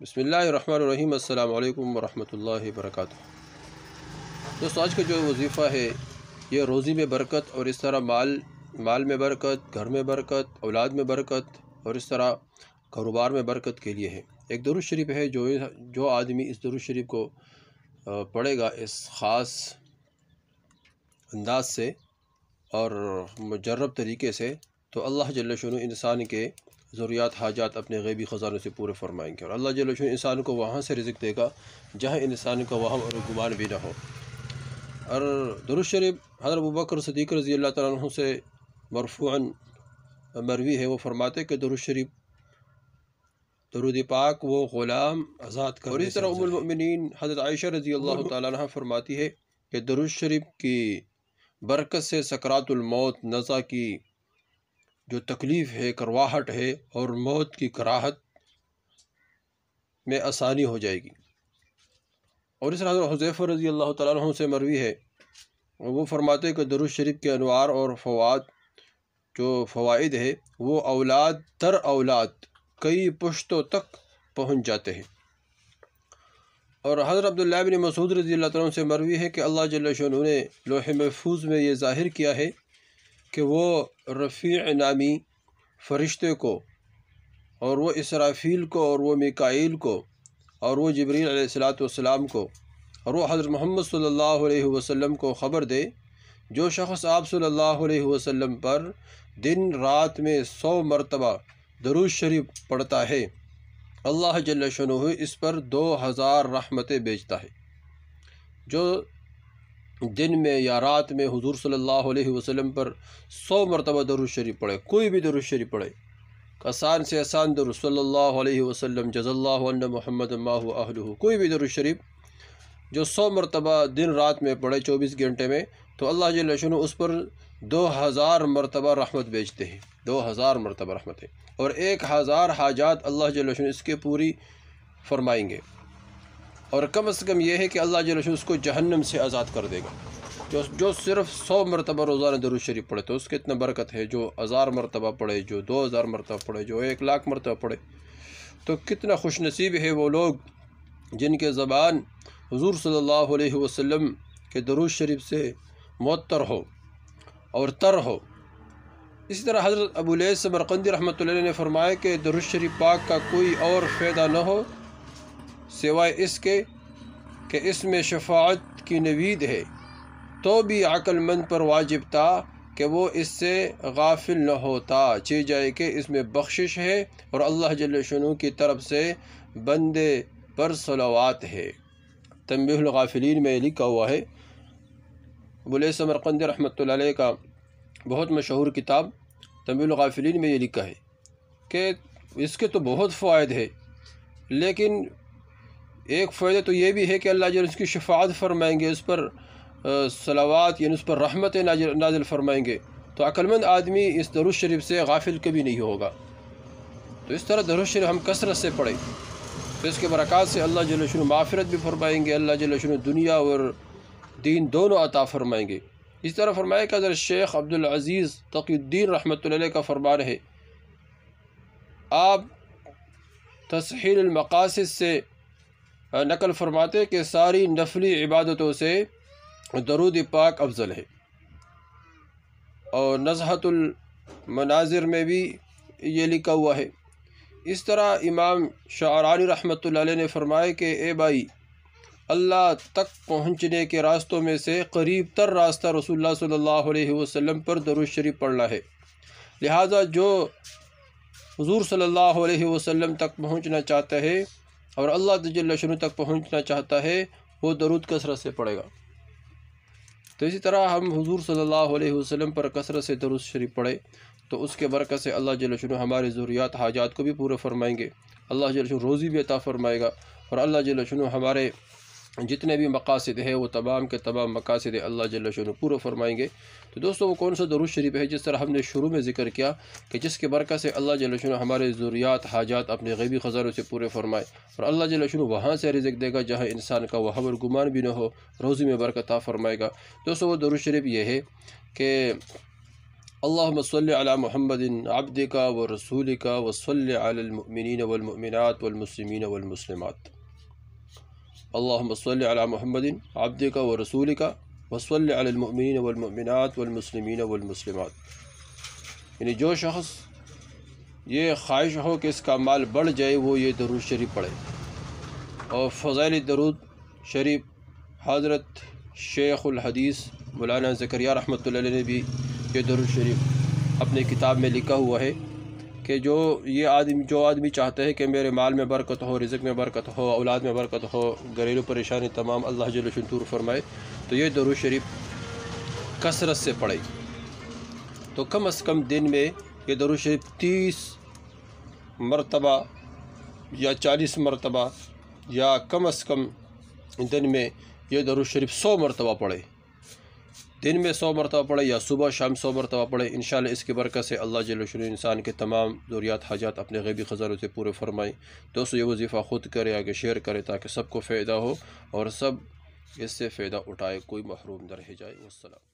بسم اللہ الرحمن الرحیم۔ السلام علیکم ورحمۃ اللہ وبرکاتہ۔ دوستو، آج کا جو وظیفہ ہے یہ روزی میں برکت اور اس طرح مال میں برکت، گھر میں برکت، اولاد میں برکت اور اس طرح کاروبار میں برکت کے لیے ہے۔ ایک درود شریف ہے جو آدمی اس درود شریف کو پڑھے گا اس خاص انداز سے اور مجرب طریقے سے، تو اللہ جل شانہ انسان کے ضروریات حاجات اپنے غیبی خزانوں سے پورے فرمائیں گے، اور اللہ جل شانہ انسان کو وہاں سے رزق دے گا جہاں انسان کا وہم اور گمان بھی نہ ہو۔ اور درود شریف حضرت ابوبکر صدیق رضی اللہ تعالیٰ عنہ سے مرفوعاً مروی ہے، وہ فرماتے کہ درود شریف، درود پاک وہ غلام آزاد کرنے سے۔ اور اس طرح ام المؤمنین حضرت عائشہ رضی اللہ تعالیٰ عنہ فرماتی ہے کہ درود شریف کی برکت سے سکرات الموت، نزع کی جو تکلیف ہے، کرواہٹ ہے، اور موت کی کراہت میں آسانی ہو جائے گی۔ اور اس طرح حضرت حذیفہ رضی اللہ تعالیٰ عنہ سے مروی ہے، وہ فرماتے ہیں کہ درود شریف کے انوار اور فوائد ہے وہ اولاد در اولاد کئی پشتوں تک پہنچ جاتے ہیں۔ اور حضرت عبداللہ بن مسعود رضی اللہ تعالیٰ عنہ سے مروی ہے کہ اللہ جل شانہ نے لوح محفوظ میں یہ ظاہر کیا ہے کہ وہ رفیع نامی فرشتے کو، اور وہ اسرافیل کو، اور وہ میکائیل کو، اور وہ جبریل علیہ السلام کو، اور وہ حضرت محمد صلی اللہ علیہ وسلم کو خبر دے، جو شخص آپ صلی اللہ علیہ وسلم پر دن رات میں 100 مرتبہ درود شریف پڑھتا ہے، اللہ جل شانہ اس پر 2000 رحمتیں بھیجتا ہے۔ جو دن میں یا رات میں حضور صلی اللہ علیہ وسلم پر 100 مرتبہ درود شریف پڑھے، کوئی بھی درود شریف پڑھے، آسان سے آسان درود، صلی اللہ علیہ وسلم جزا اللہ عنا محمد ما هو اہلہ، کوئی بھی درود شریف جو 100 مرتبہ دن رات میں پڑھے 24 گھنٹے میں، تو اللہ جل شانہ اس پر 2000 مرتبہ رحمت بھیجتے ہیں، 2000 مرتبہ رحمتیں، اور 1000 حاجات اللہ جل شانہ اس کے پوری فرمائیں گے۔ اور کم از کم یہ ہے کہ اللہ جل شانہ اس کو جہنم سے آزاد کر دے گا۔ جو صرف 100 مرتبہ روزانہ درود شریف پڑھے تو اس کے اتنا برکت ہے، جو 1000 مرتبہ پڑھے، جو 2000 مرتبہ پڑھے، جو 1,00,000 مرتبہ پڑھے، تو کتنا خوش نصیب ہے وہ لوگ جن کے زبان حضور صلی اللہ علیہ وسلم کے درود شریف سے معطر ہو اور تر ہو۔ اسی طرح حضرت ابو لیث سمرقندی رحمۃ اللہ علیہ نے فرمایا کہ درود شریف پاک کا کوئی اور فائدہ نہ ہو سوائے اس کے کہ اس میں شفاعت کی نوید ہے، تو بھی عقل مند پر واجب تھا کہ وہ اس سے غافل نہ ہوتا، چہ جائے کہ اس میں بخشش ہے اور اللہ جل شانہ کی طرف سے بندے پر صلوات ہے۔ تنبیہ الغافلین میں لکھا ہوا ہے، ابو لیث سمرقندی رحمۃ اللہ علیہ کا بہت مشہور کتاب تنبیہ الغافلین میں یہ لکھا ہے کہ اس کے تو بہت فوائد ہے، لیکن ایک فائدہ تو یہ بھی ہے کہ اللہ جل اس کی شفاعت فرمائیں گے، اس پر صلوات یعنی اس پر رحمت نازل فرمائیں گے، تو عقل مند آدمی اس درود شریف سے غافل کبھی نہیں ہوگا۔ تو اس طرح درود شریف ہم کثرت سے پڑھیں تو اس کے برکات سے اللہ جل شانہ معافرت بھی فرمائیں گے، اللہ جل شانہ دنیا اور دین دونوں عطا فرمائیں گے۔ اس طرح فرمایا کہ حضرت شیخ عبدالعزیز تقی الدین رحمۃ اللہ علیہ کا فرمان ہے، آپ تسہیل المقاصد سے نقل فرماتے کہ ساری نفلی عبادتوں سے درود پاک افضل ہے۔ اور نزہۃ المناظر میں بھی یہ لکھا ہوا ہے۔ اس طرح امام شعرانی رحمۃ اللہ علیہ نے فرمایا کہ اے بھائی، اللہ تک پہنچنے کے راستوں میں سے قریب تر راستہ رسول اللہ صلی اللہ علیہ وسلم پر درود شریف پڑھنا ہے، لہٰذا جو حضور صلی اللہ علیہ وسلم تک پہنچنا چاہتا ہے اور اللہ جل شانہ تک پہنچنا چاہتا ہے وہ درود کثرت سے پڑھے گا۔ تو اسی طرح ہم حضور صلی اللہ علیہ وسلم پر کثرت سے درود شریف پڑھے تو اس کے برکت سے اللہ جل شانہ ہمارے ضروریات حاجات کو بھی پورے فرمائیں گے، اللہ جل شانہ روزی بھی عطا فرمائے گا، اور اللہ جل شانہ ہمارے جتنے بھی مقاصد ہیں وہ تمام کے تمام مقاصد اللہ جل شانہ پورے فرمائیں گے۔ تو دوستو، وہ کون سا درود شریف ہے جس طرح ہم نے شروع میں ذکر کیا کہ جس کے برکت سے اللہ جل شانہ ہمارے ضروریات حاجات اپنے غیبی خزانوں سے پورے فرمائے، اور اللہ جل شانہ وہاں سے رزق دے گا جہاں انسان کا وہم اور گمان بھی نہ ہو، روزی میں برکت عطا فرمائے گا۔ دوستو، وہ درود شریف یہ ہے کہ اللہم صلی علی محمد عبدک و رسولک و صلی علی المؤمنین والمؤمنات والمسلمین والمسلمات۔ اللہم صلی علی محمد عبدک و رسولک و صلی علی المؤمنین والمؤمنات والمسلمین والمسلمات۔ یعنی جو شخص یہ خواہش ہو کہ اس کا مال بڑھ جائے وہ یہ درود شریف پڑھے۔ اور فضائل درود شریف حضرت شیخ الحدیث مولانا زکریہ رحمۃ اللہ علیہ نے بھی یہ درود شریف اپنے کتاب میں لکھا ہوا ہے کہ جو آدمی چاہتا ہے کہ میرے مال میں برکت ہو، رزق میں برکت ہو، اولاد میں برکت ہو، گھریلو پریشانی تمام اللہ جل شانہ دور فرمائے، تو یہ درود شریف کثرت سے پڑھے۔ تو کم از کم دن میں یہ درود شریف 30 مرتبہ یا 40 مرتبہ یا کم از کم دن میں یہ درود شریف 100 مرتبہ پڑھے۔ دن میں 100 مرتبہ پڑھے یا صبح شام 100 مرتبہ پڑھے، انشاءاللہ اس کی برکت سے اللہ جل شانہ انسان کے تمام ضروریات حاجات اپنے غیبی خزانوں سے پورے فرمائیں۔ دوستو یہ وظیفہ خود کرے، آگے شیئر کرے تاکہ سب کو فائدہ ہو اور سب اس سے فائدہ اٹھائے، کوئی محروم نہ رہ جائے۔ والسلام۔